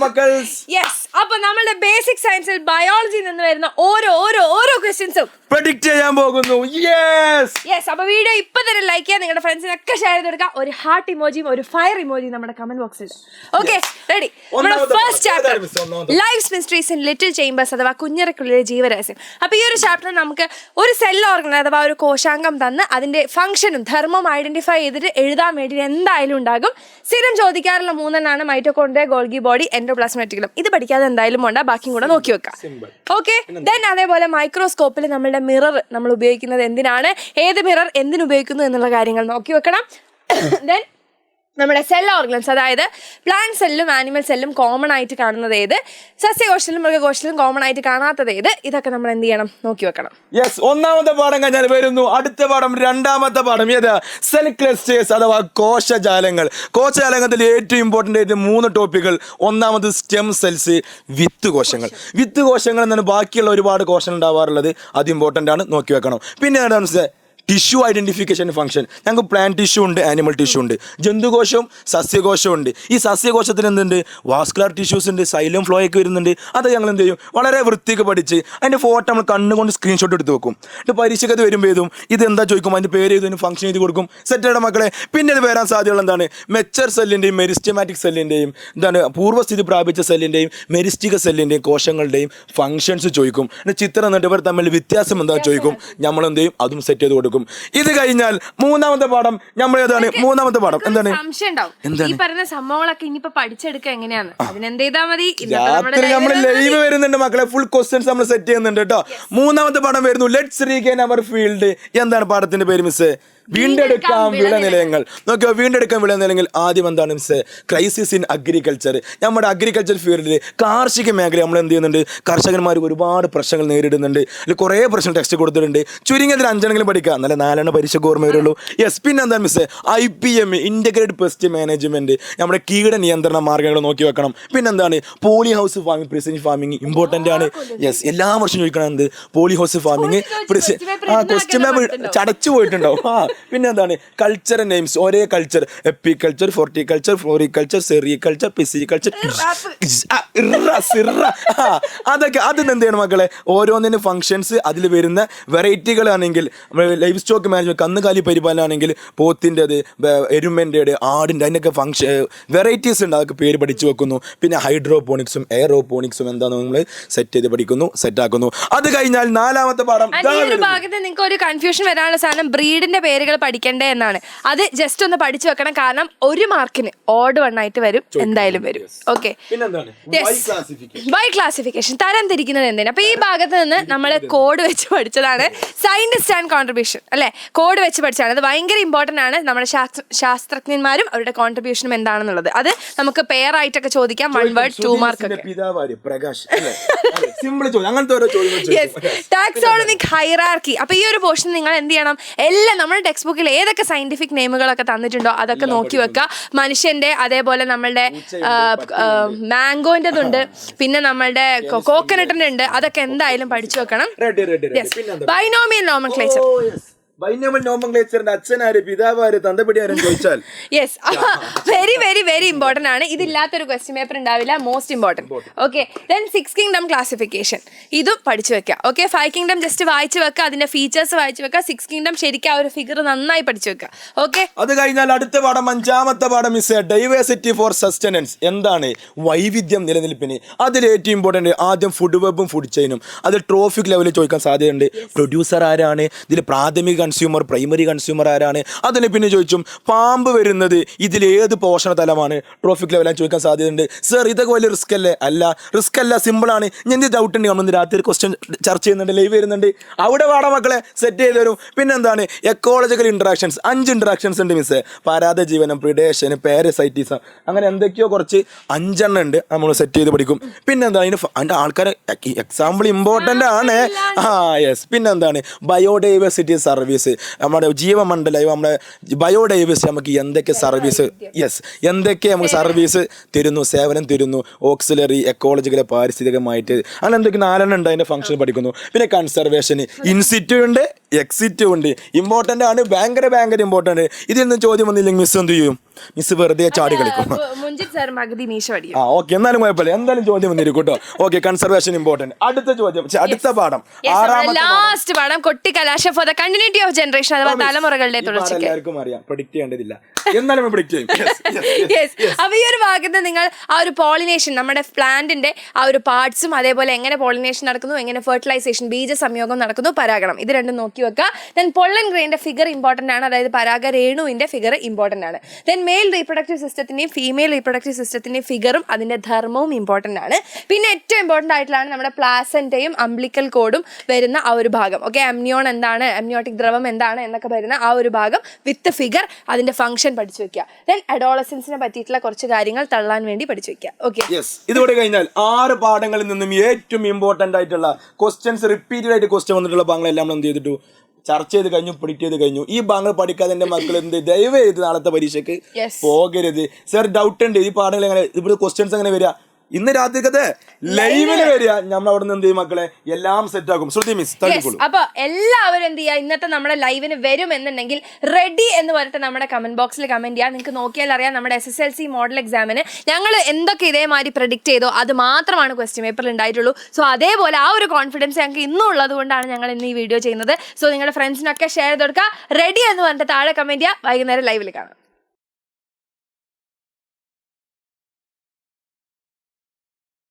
മക്കൾസ്. Yes, അപ്പൊ നമ്മുടെ basic സയൻസിൽ ബയോളജിയിൽ നിന്ന് വരുന്ന ഓരോ ക്വസ്റ്റ്യൻസും പ്രെഡിക്റ്റ് ചെയ്യാൻ പോകുന്നു. യെസ്, അപ്പൊ വീഡിയോ ഇപ്പൊ തന്നെ ലൈക്ക് ചെയ്യാൻ നിങ്ങളുടെ ഫ്രണ്ട്സിനൊക്കെ ഷെയർ ചെയ്ത് കൊടുക്കുക. ഒരു ഹാർട്ട് ഇമോജിയും ഒരു ഫയർ ഇമോജിയും നമ്മുടെ കമന്റ് ബോക്സിൽ. Okay, ready? നമ്മുടെ first chapter life's mysteries in little chambers അഥവാ കുഞ്ഞറയ്ക്കുള്ളിലെ ജീവരഹസ്യം. അപ്പൊ ഈ ഒരു ചാപ്റ്ററിൽ നമുക്ക് ഒരു സെൽ ഓർഗൻ അഥവാ ഒരു കോശാംഗം തന്ന് അതിന്റെ ഫംഗ്ഷനും ധർമ്മവും ഐഡന്റിഫൈ ചെയ്തിട്ട് എഴുതാൻ വേണ്ടി എന്തായാലും ഉണ്ടാകും. സ്ഥിരം ചോദിക്കാറുള്ള മൂന്നെണ്ണാണ് mitochondria, Golgi body, endoplasmic reticulum. ഇത് പഠിക്കാതെ എന്തായാലും വേണ്ട, ബാക്കിയും കൂടെ നോക്കി വെക്കാം. ഓക്കെ, ദെൻ അതേപോലെ മൈക്രോസ്കോപ്പിൽ നമ്മളുടെ മിറർ നമ്മൾ ഉപയോഗിക്കുന്നത് എന്തിനാണ്, ഏത് മിറർ എന്തിനുപയോഗിക്കുന്നു എന്നുള്ള കാര്യങ്ങൾ നോക്കി വെക്കണം. ദെൻ നമ്മുടെ സെൽ ഓർഗൻസ്, അതായത് പ്ലാന്റ് സെല്ലും ആനിമൽ സെല്ലും കോമൺ ആയിട്ട് കാണുന്നത് ഏത്, സസ്യകോശത്തിലും മൃഗകോശത്തിലും കോമൺ ആയിട്ട് കാണാത്തത് ഏത്, ഇതൊക്കെ നമ്മൾ എന്ത് ചെയ്യണം, നോക്കി വെക്കണം. യെസ്, ഒന്നാമത്തെ പാഠം കഴിഞ്ഞാൽ വരുന്നു അടുത്ത പാഠം. രണ്ടാമത്തെ പാഠം ഏതാ? സെൽ ക്ലസ്റ്റേഴ്സ് അഥവാ കോശജാലങ്ങൾ. കോശജാലങ്ങളിൽ ഏറ്റവും ഇമ്പോർട്ടൻ്റ് ആയിട്ട് 3 ടോപ്പിക്കുകൾ. ഒന്നാമത് സ്റ്റെം സെൽസ്, വിത്ത് കോശങ്ങൾ. വിത്ത് കോശങ്ങൾ എന്നാണ് ബാക്കിയുള്ള ഒരുപാട് കോശങ്ങൾ ഉണ്ടാവാറുള്ളത്. അത് ഇമ്പോർട്ടൻ്റ് ആണ്, നോക്കി വെക്കണം. പിന്നെ എന്താണ് ടിഷ്യൂ ഐഡന്റിഫിക്കേഷൻ ഫംഗ്ഷൻ. ഞങ്ങൾക്ക് പ്ലാന്റ് ടിഷ്യൂ ഉണ്ട്, ആനിമൽ ടിഷ്യൂ ഉണ്ട്, ജന്തുകോശവും സസ്യകോശവും ഉണ്ട്. ഈ സസ്യകോശത്തിന് എന്തുണ്ട്, വാസ്കുലർ ടിഷ്യൂസ് ഉണ്ട്, സൈലം ഫ്ലോ ഒക്കെ വരുന്നുണ്ട്. അത് ഞങ്ങൾ എന്ത് ചെയ്യും, വളരെ വൃത്തിക്ക് പഠിച്ച് അതിൻ്റെ ഫോട്ടോ നമ്മൾ കണ്ണുകൊണ്ട് സ്ക്രീൻഷോട്ട് എടുത്ത് വെക്കും. എന്നിട്ട് പരീക്ഷയ്ക്കത് വരുമ്പോൾ എഴുതും, ഇത് എന്താ ചോദിക്കും, അതിൻ്റെ പേര് എഴുതും, ഫംഗ്ഷൻ എഴുതി കൊടുക്കും. സെറ്റാണ് മക്കളെ. പിന്നെ ഇത് വരാൻ സാധ്യതയുള്ള എന്താണ്, മെച്ചർ സെല്ലിൻ്റെയും മെരിസ്റ്റമാറ്റിക് സെല്ലിൻ്റെയും എന്താണ് പൂർവ്വസ്ഥിതി പ്രാപിച്ച സെല്ലിൻ്റെയും മെരിസ്റ്റിക സെല്ലിൻ്റെയും കോശങ്ങളുടെയും ഫംഗ്ഷൻസ് ചോദിക്കും. ചിത്രം എന്നിട്ട് ഇവർ തമ്മിൽ വ്യത്യാസം എന്താ ചോദിക്കും. നമ്മൾ എന്ത് ചെയ്യും, അതും സെറ്റ് ചെയ്ത് കൊടുക്കും. ഇത് കഴിഞ്ഞാൽ മൂന്നാമത്തെ പാഠം നമ്മൾ ഏതാണ്? മൂന്നാമത്തെ പാഠം എന്താണ്? ഈ പറയുന്ന സംഭവങ്ങളൊക്കെ ഇനിയിപ്പോ പഠിച്ചെടുക്കുക എങ്ങനെയാണ്, അതിനെന്ത് ചെയ്താൽ മതി. രാത്രി നമ്മൾ ലൈവ് വരുന്നുണ്ട് മക്കളെ, ഫുൾ ക്വസ്റ്റ്യൻസ് നമ്മൾ സെറ്റ് ചെയ്യുന്നുണ്ട് കേട്ടോ. മൂന്നാമത്തെ പാഠം വരുന്നു, ലെറ്റ്സ് റീഗെയിൻ അവർ ഫീൽഡ്. എന്താണ് പാഠത്തിന്റെ പേര് മിസ്സേ? വീണ്ടെടുക്കാം വിളനിലയങ്ങൾ. നോക്കിയോ, വീണ്ടെടുക്കാൻ വിളനിലയങ്ങൾ. ആദ്യം എന്താണ് മിസ്സേ? Crisis in agriculture. നമ്മുടെ അഗ്രികൾച്ചർ ഫീൽഡിൽ കാർഷിക മേഖല നമ്മൾ എന്ത് ചെയ്യുന്നുണ്ട്, കർഷകന്മാർക്ക് ഒരുപാട് പ്രശ്നങ്ങൾ നേരിടുന്നുണ്ട്. അതിൽ കുറേ പ്രശ്നം ടെക്സ്റ്റ് കൊടുത്തിട്ടുണ്ട്. ചുരുങ്ങിയതിൽ 5 പഠിക്കുക, നല്ല 4 പരീക്ഷയ്ക്ക് ഓർമ്മ വരുള്ളൂ. യെസ്, പിന്നെ എന്താണ് മിസ്സേ? IPM ഇൻ്റഗ്രേറ്റഡ് പെസ്റ്റ് മാനേജ്മെന്റ്, നമ്മുടെ കീട നിയന്ത്രണ മാർഗ്ഗങ്ങൾ നോക്കി വെക്കണം. പിന്നെന്താണ് poly house farming, precision farming important ആണ്. യെസ്, എല്ലാ വർഷവും ചോദിക്കണം എന്ത്, poly house farming. Question paper ചടച്ചു പോയിട്ടുണ്ടാവും. പിന്നെ എന്താണ് കൾച്ചർ നെയിംസ്, ഒരേ culture, apiculture, horticulture, floriculture, sericulture, pisciculture, അതൊക്കെ. അതിന് എന്ത് ചെയ്യണം മക്കളെ, ഓരോന്നിനും ഫംഗ്ഷൻസ്, അതിൽ വരുന്ന വെറൈറ്റികളാണെങ്കിൽ ലൈഫ് സ്റ്റോക്ക് മാനേജ്മെന്റ്, കന്നുകാലി പരിപാലനമാണെങ്കിൽ പോത്തിൻ്റെത്, എരുമൻ്റെത്, ആടിൻ്റെ, അതിൻ്റെയൊക്കെ ഫംഗ്ഷൻ വെറൈറ്റീസ് ഉണ്ട്. അതൊക്കെ പേര് പഠിച്ചു വെക്കുന്നു. പിന്നെ ഹൈഡ്രോപോണിക്സും എയറോപോണിക്സും എന്താണെന്ന് നമ്മൾ സെറ്റ് ചെയ്ത് പഠിക്കുന്നു, സെറ്റാക്കുന്നു. അത് കഴിഞ്ഞാൽ നാലാമത്തെ പാഠം. ഭാഗത്ത് നിങ്ങൾക്ക് ഒരു കൺഫ്യൂഷൻ വരാനുള്ള സാധനം ബ്രീഡിന്റെ പേരുകൾ പഠിക്കണ്ടേ എന്നാണ്. അത് ജസ്റ്റ് ഒന്ന് പഠിച്ചു വെക്കണം, കാരണം 1 മാർക്കിന് ഓഡ് 1 ആയിട്ട് വരും, എന്തായാലും വരും. ഓക്കെ, ബൈ ക്ലാസിഫിക്കേഷൻ, തരം തിരിക്കുന്നത് എന്തിനാ. അപ്പൊ ഈ ഭാഗത്ത് നിന്ന് നമ്മൾ കോഡ് വെച്ച് പഠിച്ചതാണ്. സയന്റിസ്റ്റ് ആൻഡ് കോൺട്രിബ്യൂഷൻ അല്ലെ, കോഡ് വെച്ച് പഠിച്ചതാണ്. അത് ഭയങ്കര ഇമ്പോർട്ടന്റ് ആണ്. നമ്മുടെ ശാസ്ത്രജ്ഞന്മാരും അവരുടെ കോൺട്രിബ്യൂഷനും എന്താണെന്നുള്ളത് അത് നമുക്ക് പെയർ ആയിട്ടൊക്കെ ചോദിക്കാം. 1 വേർഡ് 2 മാർക്ക്. Taxonomic hierarchy. അപ്പൊ ഈ ഒരു പോർഷൻ നിങ്ങൾ എന്ത് ചെയ്യണം, എല്ലാം നമ്മുടെ ടെക്സ്റ്റ് ബുക്കിൽ ഏതൊക്കെ സയന്റിഫിക് നെയിമുകളൊക്കെ തന്നിട്ടുണ്ടോ അതൊക്കെ നോക്കി വെക്കുക. മനുഷ്യന്റെ, അതേപോലെ നമ്മളുടെ മാംഗോൻ്റെതുണ്ട്, പിന്നെ നമ്മളുടെ കോക്കനട്ടിന്റെ ഉണ്ട്. അതൊക്കെ എന്തായാലും പഠിച്ചു വെക്കണം. Binomial nomenclature. ബൈനോമിയൽ നോമൻക്ലേച്ചറിന്റെ അച്ഛനാര്, പിതാവാര്, തന്തപടിയാരും ചോദിച്ചാൽ yes, very very very important ആണ്. ഇതില്ലാത്തൊരു ക്വസ്റ്റ്യൻ പേപ്പർ ഉണ്ടാവില്ല, most important. Okay, then 6 kingdom classification, ഇതും പഠിച്ചു വെക്കുക. ഓക്കെ, 5 കിങ്ഡം ജസ്റ്റ് വായിച്ചു വെക്കുക, അതിന്റെ ഫീച്ചേഴ്സ് വായിച്ചു വെക്കുക. 6 കിങ്ഡം ശരിക്കും ആ ഒരു ഫിഗർ നന്നായി പഠിച്ചു വെക്കുക. ഓക്കെ, അത് കഴിഞ്ഞാൽ അടുത്ത പാഠം, 5ാമത്തെ പാഠം മിസ് ഡൈവേഴ്സിറ്റി ഫോർ സസ്റ്റനൻസ്. എന്താണ് വൈവിധ്യം നിലനിൽപ്പിന്. അതിൽ ഏറ്റവും ഇമ്പോർട്ടന്റ് ആദ്യം ഫുഡ് വെബും ഫുഡ് ചെയിനും. അത് ട്രോഫിക് ലെവലിൽ ചോദിക്കാൻ സാധ്യതയുണ്ട്. പ്രൊഡ്യൂസർ ആരാണ്, ഇതിൽ പ്രാഥമിക കൺസ്യൂമർ, പ്രൈമറി കൺസ്യൂമർ ആരാണ്. അതിന് പിന്നെ ചോദിച്ചും പാമ്പ് വരുന്നത് ഇതിലേത് പോഷണ തലമാണ്, ട്രോഫിക് ലെവലാൻ ചോദിക്കാൻ സാധ്യതയുണ്ട്. സർ ഇതൊക്കെ വലിയ റിസ്ക് അല്ലേ? അല്ല, റിസ്ക് അല്ല, സിമ്പിളാണ്. ഞാൻ എന്ത് ഡൗട്ട് ഉണ്ട്, നമ്മൾ രാത്രി ക്വസ്റ്റ്യൻ ചർച്ച ചെയ്യുന്നുണ്ട്, ലൈവ് വരുന്നുണ്ട്, അവിടെ പാടാ മക്കളെ സെറ്റ് ചെയ്ത് തരും. പിന്നെന്താണ് എക്കോളജിക്കൽ ഇൻട്രാക്ഷൻസ്. 5 ഇൻട്രാക്ഷൻസ് ഉണ്ട് മിസ്സേ. പരാത ജീവനം, പ്രിഡേഷൻ, പാരസൈറ്റിസം, അങ്ങനെ എന്തൊക്കെയോ കുറച്ച് 5 എണ്ണം ഉണ്ട്, നമ്മൾ സെറ്റ് ചെയ്ത് പഠിക്കും. പിന്നെന്താ അതിൻ്റെ ആൾക്കാരെ എക്സാമ്പിൾ ഇമ്പോർട്ടൻ്റ് ആണ്. യെസ്, പിന്നെന്താണ് ബയോഡൈവേഴ്സിറ്റി സർവീസ്. നമ്മുടെ ജീവമണ്ഡലം, നമ്മുടെ ബയോഡൈവേഴ്സിറ്റി നമുക്ക് എന്തൊക്കെ സർവീസ്, യെസ്, എന്തൊക്കെ നമുക്ക് സർവീസ് തരുന്നു, സേവനം തരുന്നു, ഓക്സിലറി, എക്കോളജിക്കൽ, പാരിസ്ഥിതികമായിട്ട്, അങ്ങനെ എന്തൊക്കെ 4 എണ്ണം ഉണ്ട്. അതിൻ്റെ ഫംഗ്ഷൻ പഠിക്കുന്നു. പിന്നെ കൺസർവേഷന് ഇൻസിറ്റു ഉണ്ട്, എക്സിറ്റ് ഉണ്ട്. ഇമ്പോർട്ടൻ്റ് ആണ്, ഭയങ്കര ഇമ്പോർട്ടൻ്റ്. ഇതിൽ നിന്ന് ചോദ്യം വന്നില്ലെങ്കിൽ മിസ് എന്ത് ചെയ്യും? മിസ് വെറുതെ ചാടി കളിക്കും. മൊഞ്ചിത് സാർ മഗതി മീശ പഠിക്കും. ആ ഓക്കെ, എന്നാലും കുഴപ്പമില്ല, എന്തായാലും ചോദ്യം വന്നിരിക്കും കേട്ടോ. Okay, conservation important. അടുത്ത ചോദ്യം, അടുത്ത പാഠം, ലാസ്റ്റ് പാഠം കൊട്ടിക്കലാശ for the continuity of generation, അഥവാ തലമുറകളുടെ തുടർച്ചയ്ക്ക്. എല്ലാവർക്കും അറിയാം, പ്രഡിക്റ്റ് ചെയ്യേണ്ടതില്ല, എന്നാലും പ്രഡിക്റ്റ് ചെയ്യും. അപ്പൊ ഈ ഒരു ഭാഗത്ത് നിങ്ങൾ ആ ഒരു പോളിനേഷൻ, നമ്മുടെ പ്ലാന്റിന്റെ ആ ഒരു പാർട്സും, അതേപോലെ എങ്ങനെ പോളിനേഷൻ നടക്കുന്നു, എങ്ങനെ ഫെർട്ടിലൈസേഷൻ, ബീജ സംയോഗം നടക്കുന്നു, പരാഗണം, ഇത് രണ്ടും നോക്കി വെക്കുക. ദെൻ പൊള്ളൻ ഗ്രെയിന്റെ ഫിഗർ ഇമ്പോർട്ടന്റ് ആണ്, അതായത് പരാഗ രേണുവിന്റെ ഫിഗർ ഇമ്പോർട്ടന്റ് ആണ്. ദെൻ മെയിൽ റീപ്രൊഡക്റ്റീവ് സിസ്റ്റത്തിന്റെയും ഫീമെയിൽ റീപ്രൊഡക്റ്റീവ് സിസ്റ്റത്തിന്റെയും ഫിഗറും അതിന്റെ ധർമ്മവും ഇമ്പോർട്ടന്റ് ആണ്. പിന്നെ ഏറ്റവും ഇമ്പോർട്ടന്റ് ആയിട്ടുള്ളതാണ് നമ്മുടെ പ്ലാസന്റയും അംബ്ലിക്കൽ കോഡും വരുന്ന ആ ഒരു ഭാഗം. ഓക്കെ, അമ്നിയോൺ എന്താണ്, അമ്നിയോട്ടിക് ദ്രവം എന്താണ് എന്നൊക്കെ വരുന്ന ആ ഒരു ഭാഗം വിത്ത് ഫിഗർ, അതിന്റെ ഫംഗ്ഷൻ പഠിച്ചു വെക്കുക. ദെൻ അഡോളസൻസിനെ പറ്റിയിട്ടുള്ള കുറച്ച് കാര്യങ്ങൾ തള്ളാൻ വേണ്ടി പഠിച്ചു വെക്കുക. ഓക്കെ, ഇതോടെ കഴിഞ്ഞാൽ 6 പാഠങ്ങളിൽ നിന്നും ഏറ്റവും ഇമ്പോർട്ടന്റ് ആയിട്ടുള്ള ക്വസ്റ്റ്യൻസ്, റിപ്പീറ്റഡ് ആയിട്ട് ക്വസ്റ്റ്യൻ വന്നിട്ടുള്ള ഭാഗങ്ങളെല്ലാം നമ്മൾ എന്ത് ചെയ്തിട്ടു, ചർച്ച ചെയ്ത് കഴിഞ്ഞു, പ്രിഡിക്റ്റ് ചെയ്ത് കഴിഞ്ഞു. ഈ ഭാഗങ്ങൾ പഠിക്കാതെ എന്റെ മക്കൾ എന്ത് ദയവ് ചെയ്ത് നാളത്തെ പരീക്ഷയ്ക്ക് പോകരുത്. സർ ഡൗട്ട് ഉണ്ട്, ഈ പാഠങ്ങൾ എങ്ങനെ, ഇവിടെ ക്വസ്റ്റ്യൻസ് എങ്ങനെ വരിക, ഇന്ന് രാത്രിക്കത്തെ ലൈവില് വരിക, നമ്മൾ അവിടെ നിന്ന് എന്ത് ചെയ്യും മക്കളെ, എല്ലാം സെറ്റ് ആക്കും. ശ്രുതി മിസ് തള്ളിക്കോളൂ. അപ്പൊ എല്ലാവരും എന്ത് ചെയ്യുക, ഇന്നത്തെ നമ്മുടെ ലൈവിന് വരും എന്നുണ്ടെങ്കിൽ റെഡി എന്ന് പറഞ്ഞിട്ട് നമ്മുടെ കമന്റ് ബോക്സിൽ കമന്റ് ചെയ്യാം. നിങ്ങൾക്ക് നോക്കിയാൽ അറിയാം, നമ്മുടെ SSLC മോഡൽ എക്സാമിന് ഞങ്ങൾ എന്തൊക്കെ ഇതേമാതിരി പ്രഡിക്റ്റ് ചെയ്തോ അത് മാത്രമാണ് ക്വസ്റ്റ്യൻ പേപ്പറിൽ ഉണ്ടായിട്ടുള്ളൂ. സോ അതേപോലെ ആ ഒരു കോൺഫിഡൻസ് ഞങ്ങൾക്ക് ഇന്നും ഉള്ളത് കൊണ്ടാണ് ഞങ്ങൾ ഇന്ന് ഈ വീഡിയോ ചെയ്യുന്നത്. സോ നിങ്ങളുടെ ഫ്രണ്ട്സിനൊക്കെ ഷെയർ ചെയ്ത് കൊടുക്കുക. റെഡി എന്ന് പറഞ്ഞിട്ട് താഴെ കമന്റ് ചെയ്യുക. വൈകുന്നേരം ലൈവിൽ കാണാം.